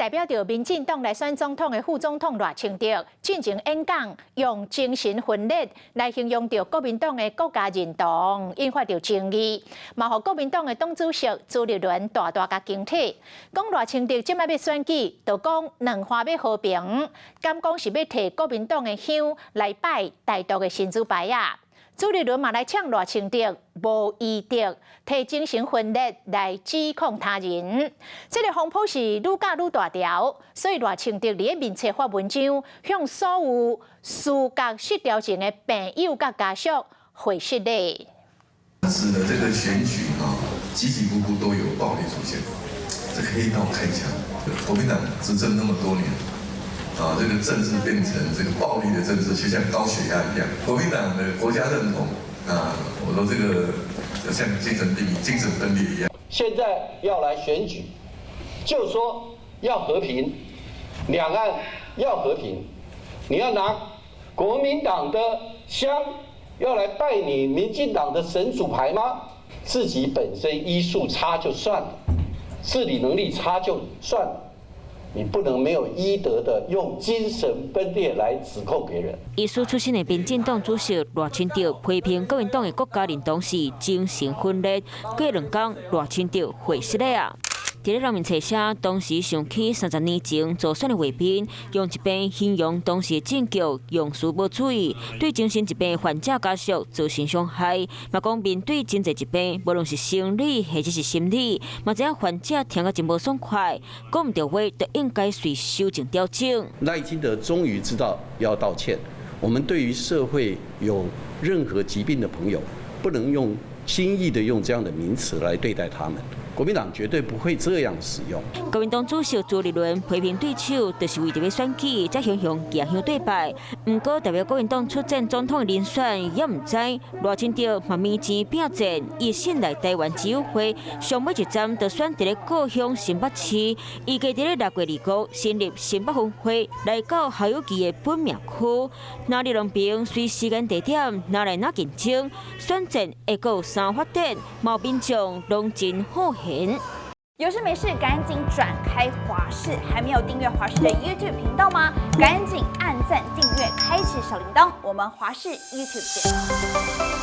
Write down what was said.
代表着民进党来选总统的副总统赖清德进行演讲，用精神分裂来形容着国民党的国家认同，引发着争议。嘛，互国民党的党主席朱立伦大甲惊体，讲赖清德即摆要选举，就讲两岸要和平，敢讲是要摕国民党的香来拜台独的神主牌啊！朱立伦嘛来呛赖清德无医德，摕精神分裂来指控他人。这个风波是愈搞愈大条，所以赖清德伫面册发文章，向所有思觉失调症的朋友甲家属回信咧。是的，这个选举起起伏伏都有暴力出现，这黑道开枪，国民党执政那么多年。这个政治变成这个暴力的政治，就像高血压一样。国民党的国家认同我说这个像精神病、精神分裂一样。现在要来选举，就说要和平，两岸要和平，你要拿国民党的香，要来拜你民进党的神主牌吗？自己本身医术差就算了，治理能力差就算了。你不能没有医德的用精神分裂来指控别人。医师出身的民进党主席赖清德批评国民党的国家认同是精神分裂，过2天赖清德回失了啊。伫咧人民册写，当时想起30年前造选的画面，用一边形容当时的政局用词无注意，对精神疾病的患者家属造成伤害。嘛讲面对真侪疾病，无论是生理或者是心理，嘛知影患者听甲真无爽快，讲唔对话，就应该随修正调整。赖清德终于知道要道歉。我们对于社会有任何疾病的朋友，不能用轻易的用这样的名词来对待他们。国民党绝对不会这样使用。国民党主席朱立伦批评对手，就是为着要选举，才雄雄行向对拜。不过，代表国民党出战总统的人选，也唔知赖清德嘛面前拼战，伊信赖台湾自由会上尾一站，就选伫咧故乡新北市，预计伫咧6月2日成立新北分会，来到校友记的本命区。那里两边随时间地点哪来哪竞争，选战会有3发展，毛民众拢真好。有事没事赶紧转开华视，还没有订阅华视的 YouTube 频道吗？赶紧按赞、订阅、开启小铃铛，我们华视 YouTube 见。